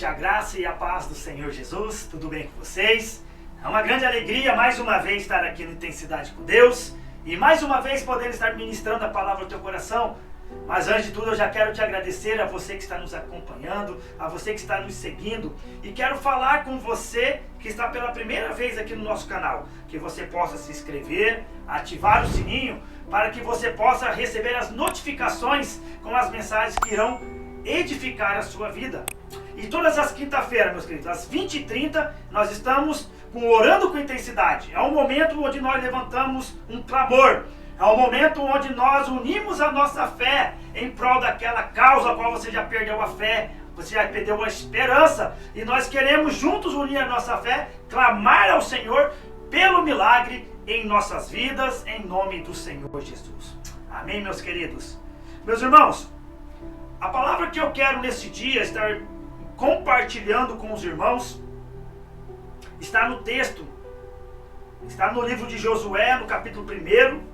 gente, a graça e a paz do Senhor Jesus, tudo bem com vocês? É uma grande alegria mais uma vez estar aqui no Intensidade com Deus e mais uma vez poder estar ministrando a palavra ao teu coração. Mas antes de tudo eu já quero te agradecer a você que está nos acompanhando, a você que está nos seguindo, e quero falar com você que está pela primeira vez aqui no nosso canal, que você possa se inscrever, ativar o sininho, para que você possa receber as notificações com as mensagens que irão edificar a sua vida. E todas as quinta-feiras, meus queridos, às 20h30, nós estamos Orando com Intensidade. É um momento onde nós levantamos um clamor. É um momento onde nós unimos a nossa fé em prol daquela causa a qual você já perdeu a fé, você já perdeu a esperança. E nós queremos juntos unir a nossa fé, clamar ao Senhor pelo milagre em nossas vidas, em nome do Senhor Jesus. Amém, meus queridos? Meus irmãos, a palavra que eu quero nesse dia estar compartilhando com os irmãos está no texto, está no livro de Josué, no capítulo 1,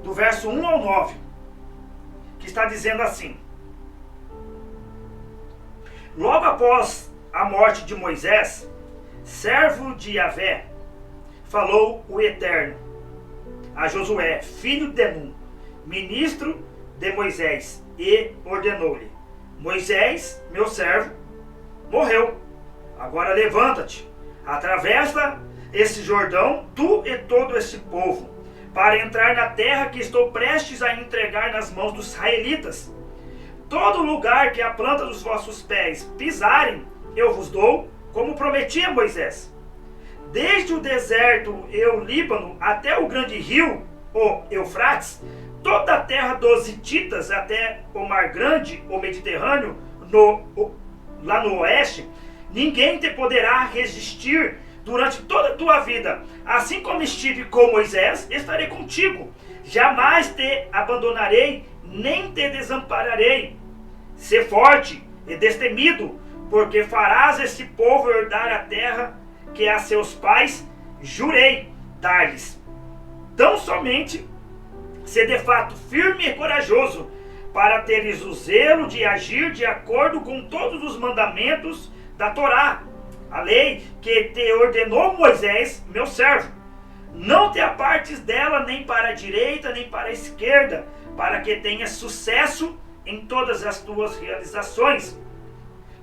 do verso 1 ao 9, que está dizendo assim: logo após a morte de Moisés, servo de Yahvé, falou o Eterno a Josué, filho de Nun, ministro de Moisés, e ordenou-lhe: Moisés, meu servo, morreu. Agora levanta-te, atravessa esse Jordão, tu e todo esse povo, para entrar na terra que estou prestes a entregar nas mãos dos israelitas. Todo lugar que a planta dos vossos pés pisarem, eu vos dou, como prometi a Moisés. Desde o deserto e o Líbano até o grande rio, o Eufrates, toda a terra dos Hititas até o Mar Grande, o Mediterrâneo, lá no oeste, ninguém te poderá resistir durante toda a tua vida. Assim como estive com Moisés, estarei contigo. Jamais te abandonarei, nem te desampararei. Sê forte e destemido, porque farás esse povo herdar a terra que a seus pais jurei dar-lhes. Tão somente sê de fato firme e corajoso, para teres o zelo de agir de acordo com todos os mandamentos da Torá, a lei que te ordenou Moisés, meu servo. Não te apartes dela nem para a direita nem para a esquerda, para que tenhas sucesso em todas as tuas realizações.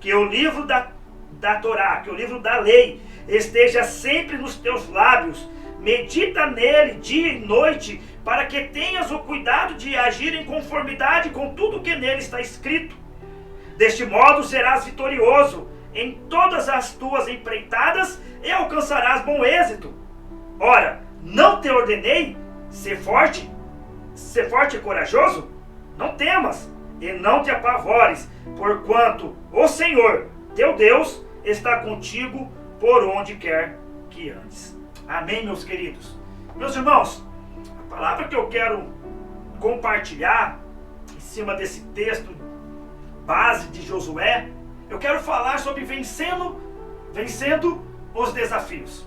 Que o livro da Torá, que o livro da lei, esteja sempre nos teus lábios. Medita nele dia e noite, para que tenhas o cuidado de agir em conformidade com tudo que nele está escrito. Deste modo serás vitorioso em todas as tuas empreitadas e alcançarás bom êxito. Ora, não te ordenei? Ser forte e corajoso? Não temas e não te apavores, porquanto o Senhor, teu Deus, está contigo por onde quer que andes. Amém, meus queridos? Meus irmãos, a palavra que eu quero compartilhar em cima desse texto base de Josué, eu quero falar sobre vencendo os desafios.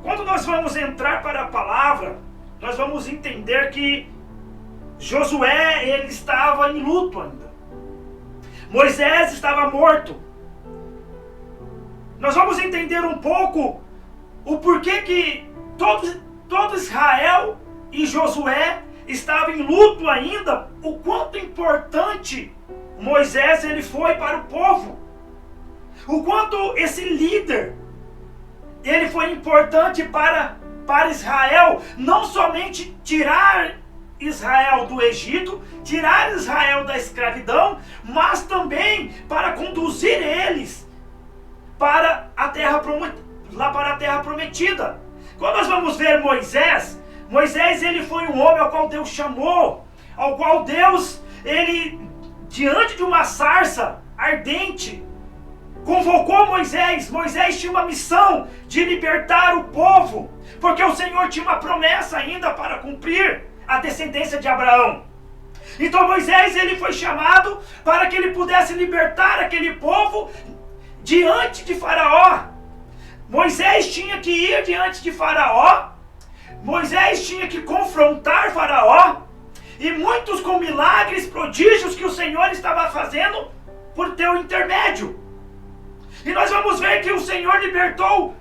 Quando nós vamos entrar para a palavra, nós vamos entender que Josué, ele estava em luto ainda. Moisés estava morto. Nós vamos entender um pouco o porquê que todo Israel e Josué estavam em luto ainda, o quanto importante Moisés ele foi para o povo, o quanto esse líder ele foi importante para Israel, não somente tirar Israel do Egito, tirar Israel da escravidão, mas também para conduzir eles para a terra prometida. Quando nós vamos ver Moisés ele foi um homem ao qual Deus chamou, ao qual Deus, ele, diante de uma sarça ardente, convocou Moisés. Moisés tinha uma missão de libertar o povo, porque o Senhor tinha uma promessa ainda para cumprir, a descendência de Abraão. Então Moisés ele foi chamado para que ele pudesse libertar aquele povo diante de Faraó. Moisés tinha que ir diante de Faraó, Moisés tinha que confrontar Faraó, e muitos com milagres, prodígios que o Senhor estava fazendo, por teu intermédio. E nós vamos ver que o Senhor libertou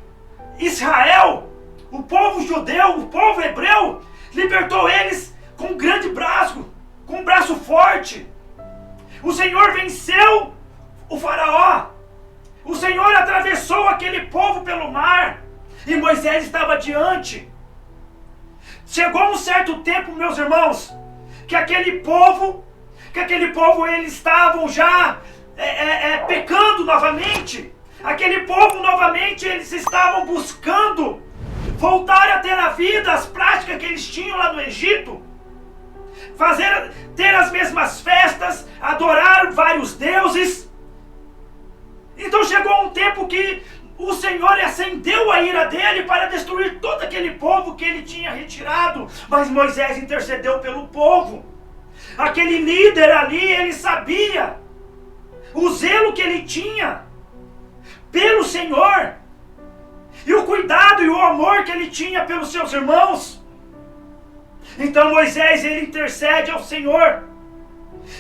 Israel, o povo judeu, o povo hebreu, libertou eles com um grande braço, com um braço forte. O Senhor venceu o faraó. O Senhor atravessou aquele povo pelo mar e Moisés estava diante. Chegou um certo tempo, meus irmãos, que aquele povo eles estavam já pecando novamente. Aquele povo novamente eles estavam buscando voltar a ter a vida, as práticas que eles tinham lá no Egito, ter as mesmas festas, adorar vários deuses. Então chegou um tempo que o Senhor acendeu a ira dele para destruir todo aquele povo que ele tinha retirado, mas Moisés intercedeu pelo povo. Aquele líder ali, ele sabia o zelo que ele tinha pelo Senhor, e o cuidado e o amor que ele tinha pelos seus irmãos. Então Moisés, ele intercede ao Senhor,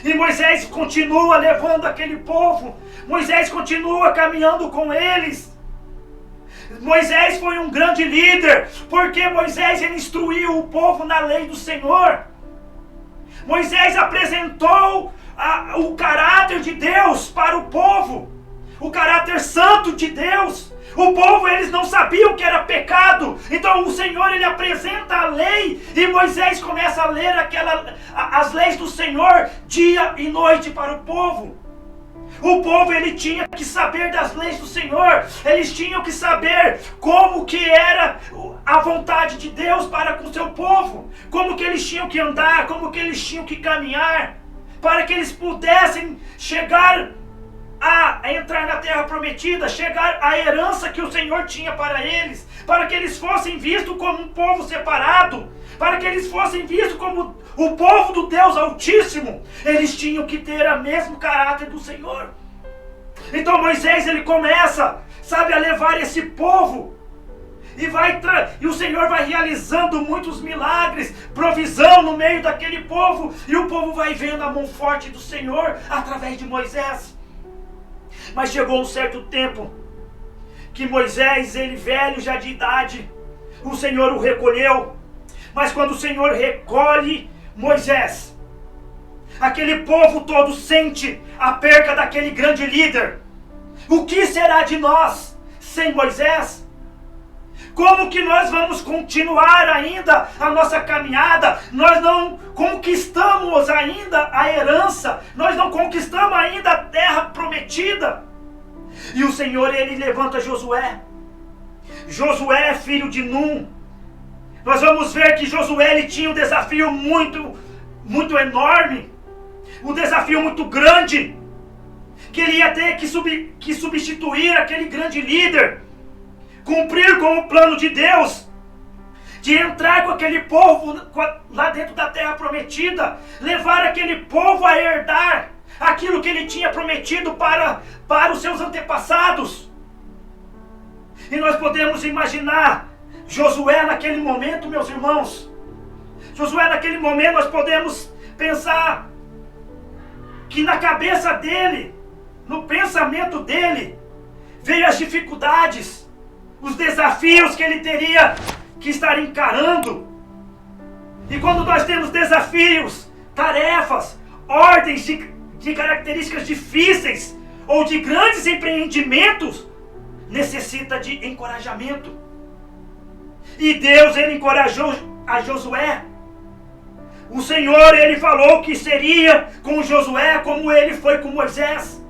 e Moisés continua levando aquele povo, Moisés continua caminhando com eles. Moisés foi um grande líder, porque Moisés ele instruiu o povo na lei do Senhor. Moisés apresentou o caráter de Deus para o povo, o caráter santo de Deus. O povo, eles não sabiam que era pecado. Então o Senhor, ele apresenta a lei, e Moisés começa a ler as leis do Senhor dia e noite para o povo. O povo, ele tinha que saber das leis do Senhor. Eles tinham que saber como que era a vontade de Deus para com o seu povo, como que eles tinham que andar, como que eles tinham que caminhar, para que eles pudessem chegar a entrar na terra prometida, chegar à herança que o Senhor tinha para eles, para que eles fossem vistos como um povo separado, para que eles fossem vistos como o povo do Deus Altíssimo. Eles tinham que ter o mesmo caráter do Senhor. Então Moisés, ele começa, a levar esse povo, e o Senhor vai realizando muitos milagres, provisão no meio daquele povo, e o povo vai vendo a mão forte do Senhor através de Moisés. Mas chegou um certo tempo que Moisés, ele velho já de idade, o Senhor o recolheu. Mas quando o Senhor recolhe Moisés, aquele povo todo sente a perca daquele grande líder. O que será de nós sem Moisés? Como que nós vamos continuar ainda a nossa caminhada? Nós não conquistamos ainda a herança, nós não conquistamos ainda a terra prometida. E o Senhor, ele levanta Josué. Josué, filho de Num. Nós vamos ver que Josué, ele tinha um desafio muito enorme, um desafio muito grande, que ele ia ter que substituir aquele grande líder, cumprir com o plano de Deus, de entrar com aquele povo lá dentro da terra prometida, levar aquele povo a herdar aquilo que ele tinha prometido para os seus antepassados. E nós podemos imaginar Josué naquele momento, meus irmãos. Josué naquele momento, nós podemos pensar que na cabeça dele, no pensamento dele, veio as dificuldades, os desafios que ele teria que estar encarando. E quando nós temos desafios, tarefas, ordens de características difíceis ou de grandes empreendimentos, necessita de encorajamento. E Deus, ele encorajou a Josué. O Senhor, ele falou que seria com Josué como ele foi com Moisés.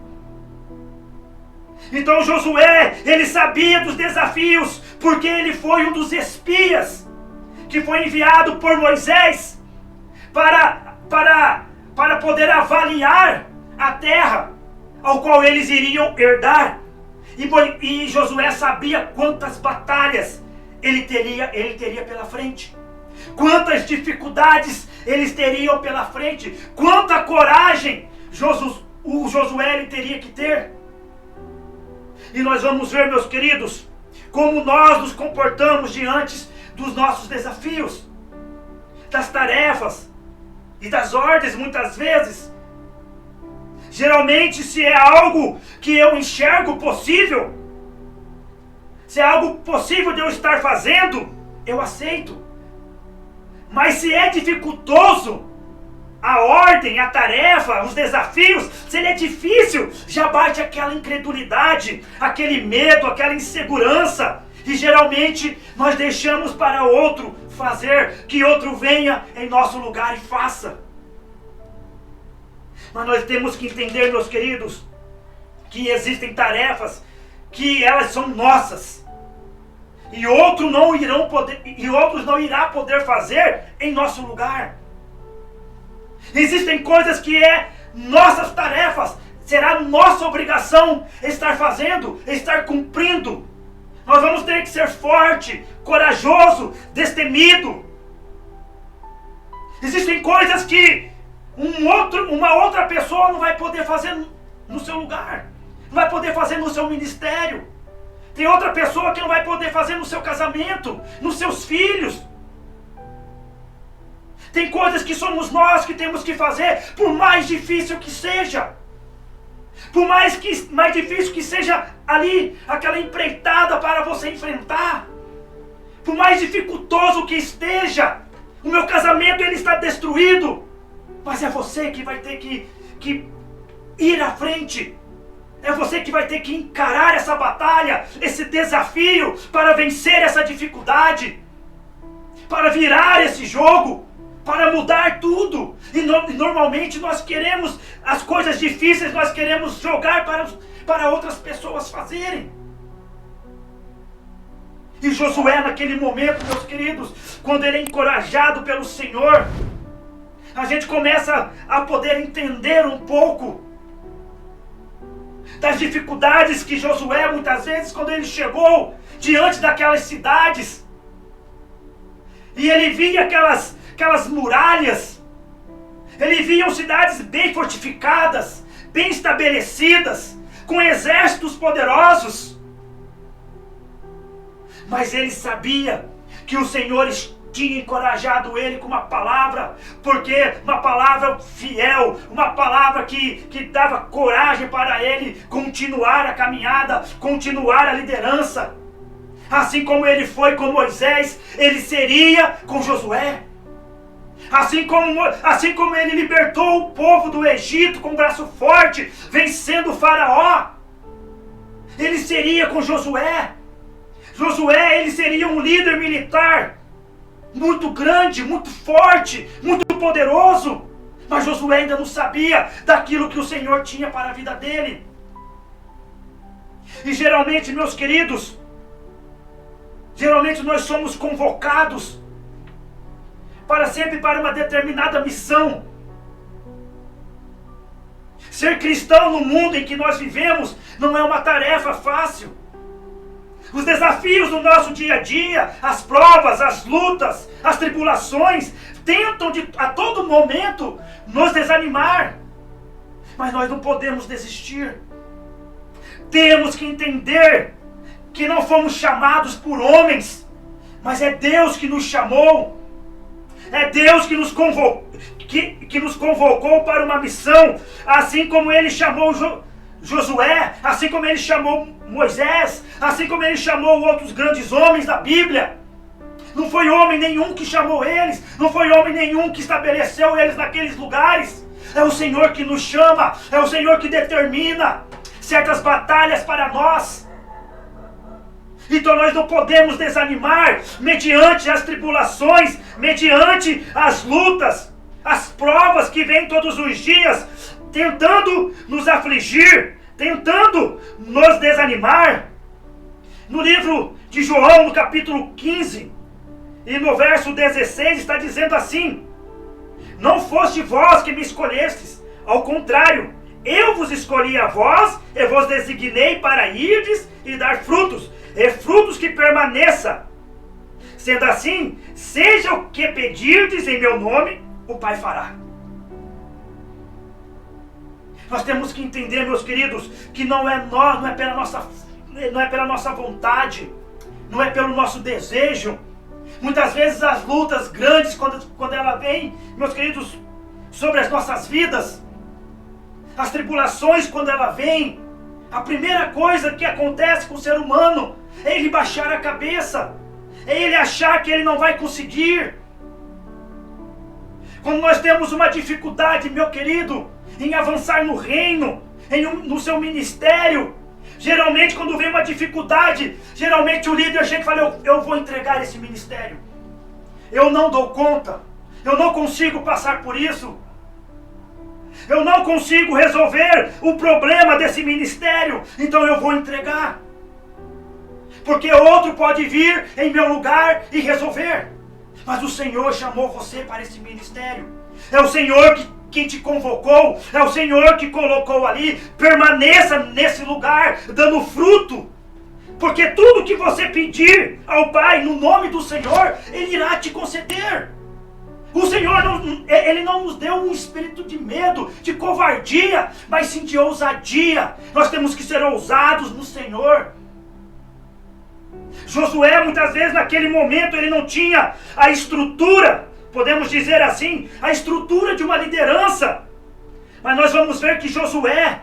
Então Josué, ele sabia dos desafios, porque ele foi um dos espias que foi enviado por Moisés para poder avaliar a terra ao qual eles iriam herdar. E Josué sabia quantas batalhas ele teria pela frente, quantas dificuldades eles teriam pela frente, quanta coragem o Josué ele teria que ter. E nós vamos ver, meus queridos, como nós nos comportamos diante dos nossos desafios, das tarefas e das ordens, muitas vezes. Geralmente, se é algo que eu enxergo possível, se é algo possível de eu estar fazendo, eu aceito. Mas se é dificultoso, a ordem, a tarefa, os desafios, se ele é difícil, já bate aquela incredulidade, aquele medo, aquela insegurança. E geralmente nós deixamos para outro fazer, que outro venha em nosso lugar e faça. Mas nós temos que entender, meus queridos, que existem tarefas que elas são nossas. E outros não irão poder fazer em nosso lugar. Existem coisas que é nossas tarefas, será nossa obrigação estar fazendo, estar cumprindo. Nós vamos ter que ser forte, corajoso, destemido. Existem coisas que uma outra pessoa não vai poder fazer no seu lugar, não vai poder fazer no seu ministério. Tem outra pessoa que não vai poder fazer no seu casamento, nos seus filhos. Tem coisas que somos nós que temos que fazer, por mais difícil que seja. Por mais difícil que seja ali, aquela empreitada para você enfrentar. Por mais dificultoso que esteja, o meu casamento ele está destruído. Mas é você que vai ter que ir à frente. É você que vai ter que encarar essa batalha, esse desafio, para vencer essa dificuldade. Para virar esse jogo. Para mudar tudo. E normalmente nós queremos as coisas difíceis, nós queremos jogar para outras pessoas fazerem. E Josué naquele momento, meus queridos, quando ele é encorajado pelo Senhor, a gente começa a poder entender um pouco das dificuldades que Josué, muitas vezes, quando ele chegou diante daquelas cidades, e ele via aquelas muralhas, ele via cidades bem fortificadas, bem estabelecidas, com exércitos poderosos, mas ele sabia que o Senhor tinha encorajado ele com uma palavra, porque uma palavra fiel, uma palavra que dava coragem para ele continuar a caminhada, continuar a liderança. Assim como ele foi com Moisés, ele seria com Josué. Assim como ele libertou o povo do Egito com um braço forte, vencendo o faraó, ele seria com Josué. Josué, ele seria um líder militar muito grande, muito forte, muito poderoso. Mas Josué ainda não sabia daquilo que o Senhor tinha para a vida dele. E geralmente, meus queridos, nós somos convocados para uma determinada missão. Ser cristão no mundo em que nós vivemos não é uma tarefa fácil. Os desafios do nosso dia a dia, as provas, as lutas, as tribulações, tentam a todo momento nos desanimar. Mas nós não podemos desistir. Temos que entender que não fomos chamados por homens, mas é Deus que nos chamou. É Deus que nos convocou para uma missão, assim como Ele chamou Josué, assim como Ele chamou Moisés, assim como Ele chamou outros grandes homens da Bíblia. Não foi homem nenhum que chamou eles, não foi homem nenhum que estabeleceu eles naqueles lugares. É o Senhor que nos chama, é o Senhor que determina certas batalhas para nós. Então nós não podemos desanimar mediante as tribulações, mediante as lutas, as provas que vêm todos os dias, tentando nos afligir, tentando nos desanimar. No livro de João, no capítulo 15, e no verso 16, está dizendo assim: não foste vós que me escolhestes, ao contrário, eu vos escolhi a vós, e vos designei para irdes e dar frutos, e frutos que permaneça. Sendo assim, seja o que pedirdes em meu nome, o Pai fará. Nós temos que entender, meus queridos, que não é pela nossa vontade, não é pelo nosso desejo. Muitas vezes as lutas grandes, quando ela vem, meus queridos, sobre as nossas vidas, As tribulações, quando ela vem, a primeira coisa que acontece com o ser humano é ele baixar a cabeça, é ele achar que ele não vai conseguir. Quando nós temos uma dificuldade, meu querido, em avançar no reino, no seu ministério, geralmente quando vem uma dificuldade, geralmente o líder chega e fala, eu vou entregar esse ministério. Eu não dou conta, eu não consigo passar por isso. Eu não consigo resolver o problema desse ministério, então eu vou entregar. Porque outro pode vir em meu lugar e resolver. Mas o Senhor chamou você para esse ministério. É o Senhor que te convocou, é o Senhor que colocou ali. Permaneça nesse lugar, dando fruto. Porque tudo que você pedir ao Pai, no nome do Senhor, Ele irá te conceder. O Senhor Ele não nos deu um espírito de medo, de covardia, mas sim de ousadia. Nós temos que ser ousados no Senhor. Josué, muitas vezes, naquele momento, ele não tinha a estrutura, podemos dizer assim, a estrutura de uma liderança. Mas nós vamos ver que Josué,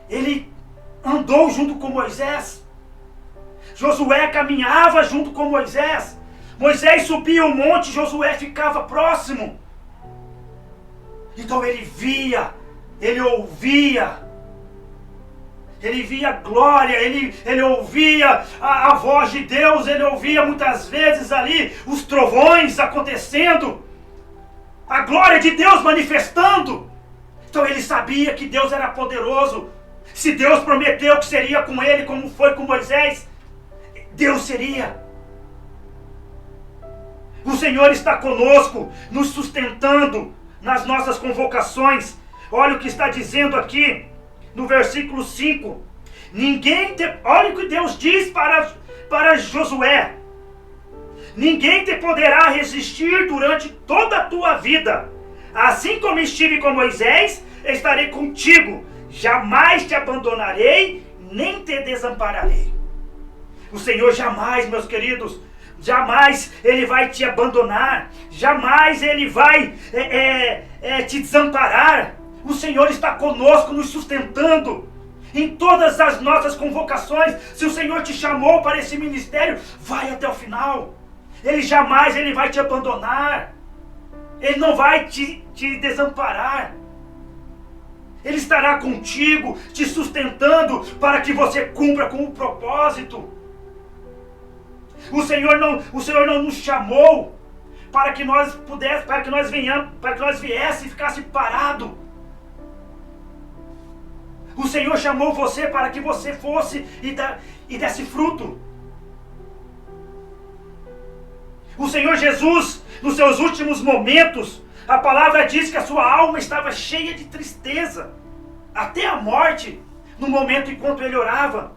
ele andou junto com Moisés. Josué caminhava junto com Moisés. Moisés subia o monte, Josué ficava próximo. Então ele via, ele ouvia, ele via a glória, ele ouvia a voz de Deus, ele ouvia muitas vezes ali os trovões acontecendo, a glória de Deus manifestando. Então ele sabia que Deus era poderoso. Se Deus prometeu que seria com ele como foi com Moisés, Deus seria. O Senhor está conosco, nos sustentando nas nossas convocações. Olha o que está dizendo aqui no versículo 5. Olha o que Deus diz para Josué. Ninguém te poderá resistir durante toda a tua vida. Assim como estive com Moisés, estarei contigo. Jamais te abandonarei, nem te desampararei. O Senhor jamais, meus queridos, jamais Ele vai te abandonar. Jamais Ele vai te desamparar. O Senhor está conosco, nos sustentando em todas as nossas convocações. Se o Senhor te chamou para esse ministério, vai até o final. Ele jamais vai te abandonar. Ele não vai te desamparar. Ele estará contigo, te sustentando para que você cumpra com o propósito. O Senhor não nos chamou para que nós viesse e ficasse parado. O Senhor chamou você para que você fosse e desse fruto. O Senhor Jesus, nos seus últimos momentos, a palavra diz que a sua alma estava cheia de tristeza, até a morte, no momento enquanto ele orava.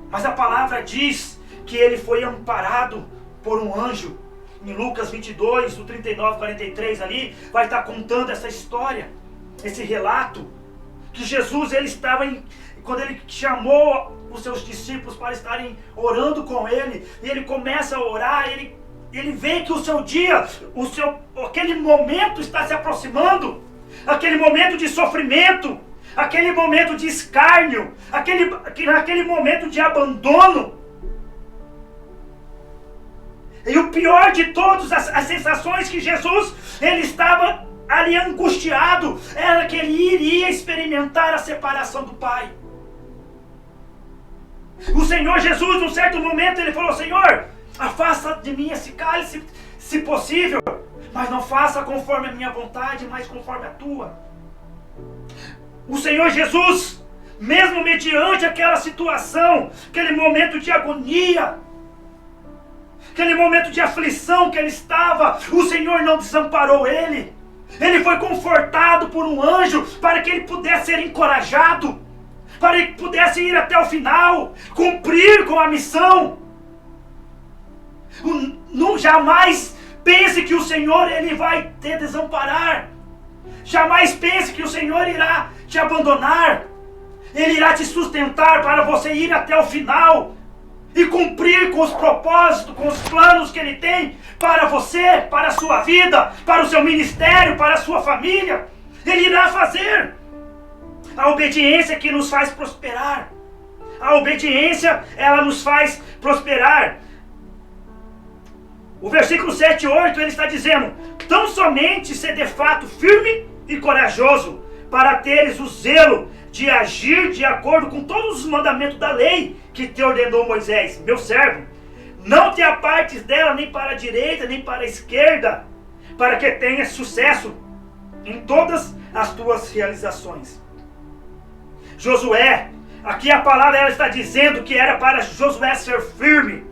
Mas a palavra diz que ele foi amparado por um anjo. Em Lucas 22, do 39 ao 43 ali, vai estar contando essa história, esse relato, que Jesus, quando ele chamou os seus discípulos para estarem orando com ele, e ele começa a orar, ele vê que o seu dia, aquele momento está se aproximando, aquele momento de sofrimento, aquele momento de escárnio, aquele momento de abandono. E o pior de todas as sensações que Jesus, ele estava ali angustiado, era que ele iria experimentar a separação do Pai. O Senhor Jesus, num certo momento, ele falou: Senhor, afasta de mim esse cálice, se possível, mas não faça conforme a minha vontade, mas conforme a tua. O Senhor Jesus, mesmo mediante aquela situação, aquele momento de agonia, aquele momento de aflição que ele estava, o Senhor não desamparou ele. Ele foi confortado por um anjo para que ele pudesse ser encorajado, para que ele pudesse ir até o final, cumprir com a missão. Jamais pense que o Senhor ele vai te desamparar. Jamais pense que o Senhor irá te abandonar. Ele irá te sustentar para você ir até o final e cumprir com os propósitos, com os planos que Ele tem para você, para a sua vida, para o seu ministério, para a sua família. Ele irá fazer. A obediência que nos faz prosperar. A obediência, ela nos faz prosperar. O versículo 7 e 8, ele está dizendo: tão somente ser de fato firme e corajoso, para teres o zelo de agir de acordo com todos os mandamentos da lei que te ordenou Moisés, meu servo. Não te apartes dela nem para a direita, nem para a esquerda, para que tenhas sucesso em todas as tuas realizações. Josué, aqui a palavra ela está dizendo que era para Josué ser firme,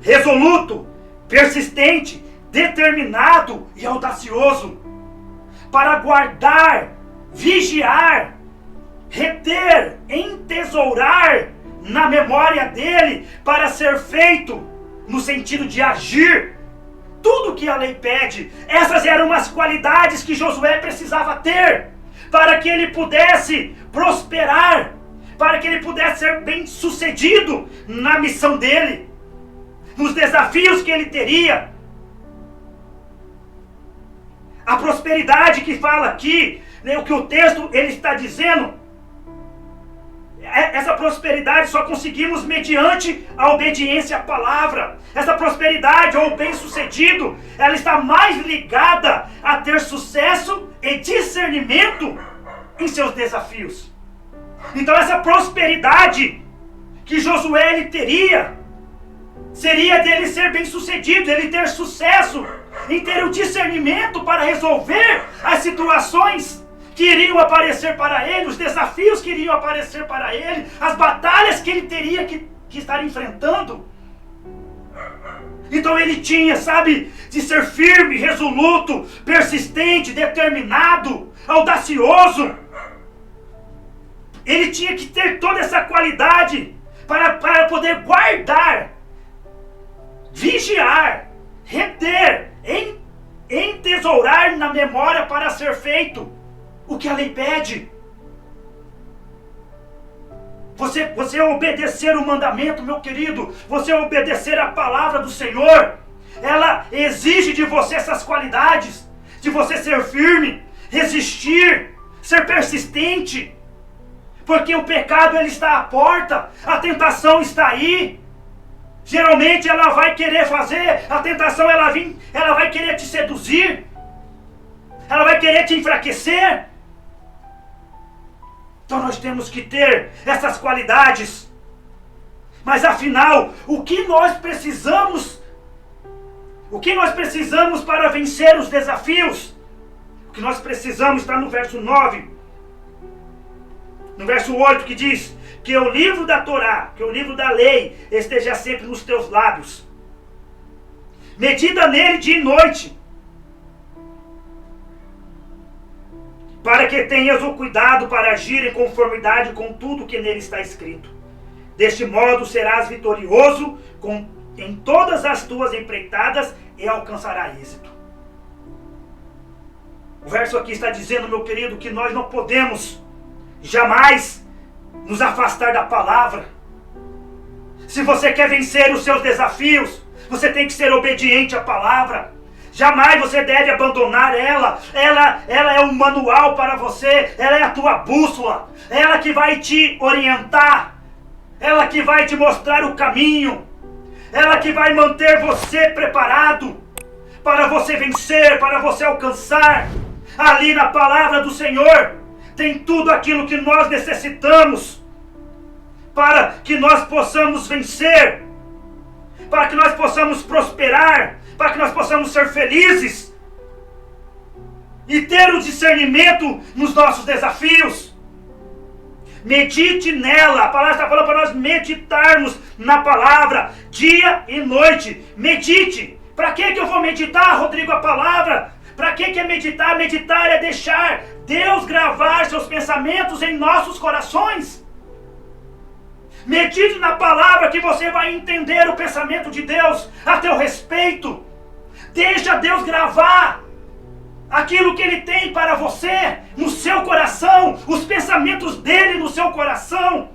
resoluto, persistente, determinado e audacioso, para guardar, vigiar, reter, entesourar na memória dele, para ser feito no sentido de agir tudo que a lei pede. Essas eram as qualidades que Josué precisava ter para que ele pudesse prosperar, para que ele pudesse ser bem sucedido na missão dele, nos desafios que ele teria. A prosperidade que fala aqui, o que o texto ele está dizendo, essa prosperidade só conseguimos mediante a obediência à palavra. Essa prosperidade ou bem-sucedido, ela está mais ligada a ter sucesso e discernimento em seus desafios. Então essa prosperidade que Josué ele teria, seria dele ser bem-sucedido, ele ter sucesso, em ter o discernimento para resolver as situações que iriam aparecer para ele, os desafios que iriam aparecer para ele, as batalhas que ele teria que estar enfrentando. Então ele tinha, de ser firme, resoluto, persistente, determinado, audacioso. Ele tinha que ter toda essa qualidade para poder guardar, vigiar, reter, entesourar na memória para ser feito o que a lei pede. Você obedecer o mandamento, meu querido, você obedecer a palavra do Senhor, ela exige de você essas qualidades, de você ser firme, resistir, ser persistente, porque o pecado ele está à porta, a tentação está aí. Geralmente ela vai querer fazer, a tentação ela vai querer te seduzir, ela vai querer te enfraquecer. Então nós temos que ter essas qualidades. Mas afinal, o que nós precisamos para vencer os desafios? O que nós precisamos está no verso 9. No verso 8 que diz: que o livro da Torá, que o livro da lei esteja sempre nos teus lábios. Medita nele dia e noite, para que tenhas o cuidado para agir em conformidade com tudo que nele está escrito. Deste modo serás vitorioso em todas as tuas empreitadas e alcançarás êxito. O verso aqui está dizendo, meu querido, que nós não podemos jamais nos afastar da palavra. Se você quer vencer os seus desafios, você tem que ser obediente à palavra. Jamais você deve abandonar ela. Ela é um manual para você. Ela é a tua bússola. Ela que vai te orientar. Ela que vai te mostrar o caminho. Ela que vai manter você preparado para você vencer, para você alcançar. Ali na palavra do Senhor tem tudo aquilo que nós necessitamos para que nós possamos vencer, para que nós possamos prosperar, para que nós possamos ser felizes e ter o discernimento nos nossos desafios. Medite nela. A palavra está falando para nós meditarmos na palavra dia e noite. Medite. Para que eu vou meditar, Rodrigo, a palavra? Para que é meditar? Meditar é deixar Deus gravar seus pensamentos em nossos corações. Medite na palavra que você vai entender o pensamento de Deus a teu respeito. Deixa Deus gravar aquilo que Ele tem para você no seu coração, os pensamentos dEle no seu coração.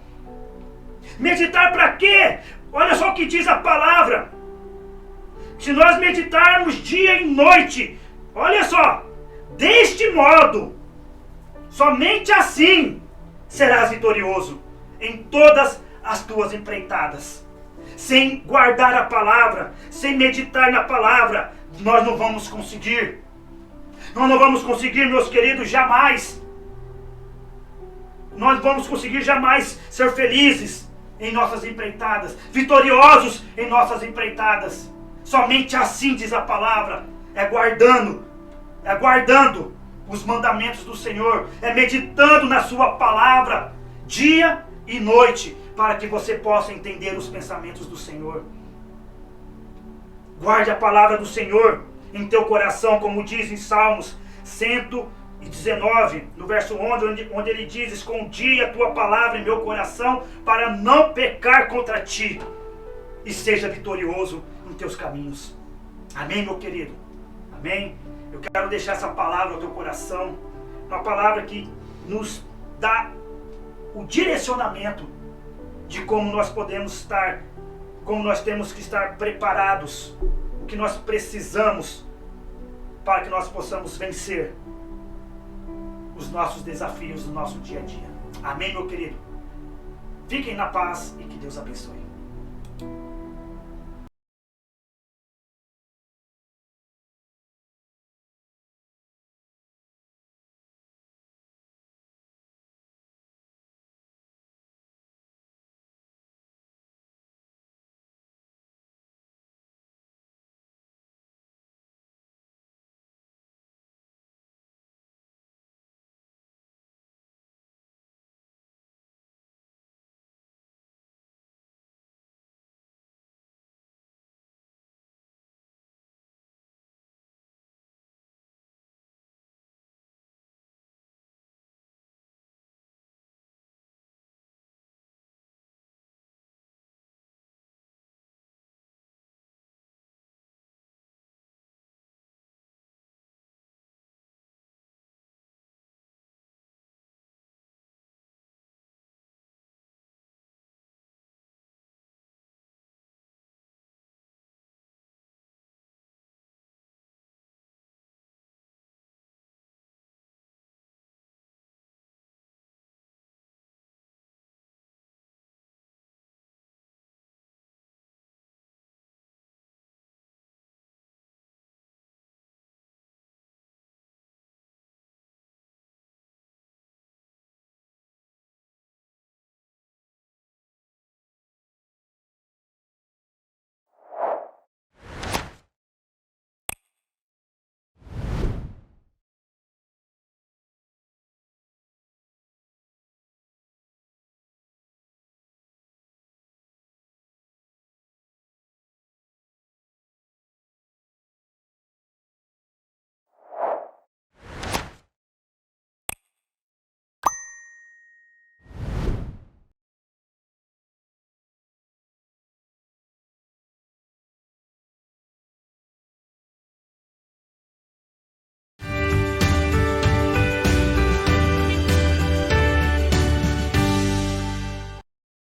Meditar para quê? Olha só o que diz a palavra. Se nós meditarmos dia e noite, olha só, deste modo Somente assim serás vitorioso em todas as tuas empreitadas. Sem guardar a palavra, sem meditar na palavra, nós não vamos conseguir. Nós não vamos conseguir, meus queridos, jamais. Nós vamos conseguir jamais ser felizes em nossas empreitadas, vitoriosos em nossas empreitadas. Somente assim diz a palavra, é guardando os mandamentos do Senhor, é meditando na sua palavra, dia e noite, para que você possa entender os pensamentos do Senhor. Guarde a palavra do Senhor em teu coração, como diz em Salmos 119, no verso 11, onde ele diz: escondi a tua palavra em meu coração para não pecar contra ti, e seja vitorioso em teus caminhos. Amém, meu querido? Amém? Eu quero deixar essa palavra ao teu coração, uma palavra que nos dá o direcionamento de como nós podemos estar, como nós temos que estar preparados, o que nós precisamos para que nós possamos vencer os nossos desafios do nosso dia a dia. Amém, meu querido? Fiquem na paz e que Deus abençoe.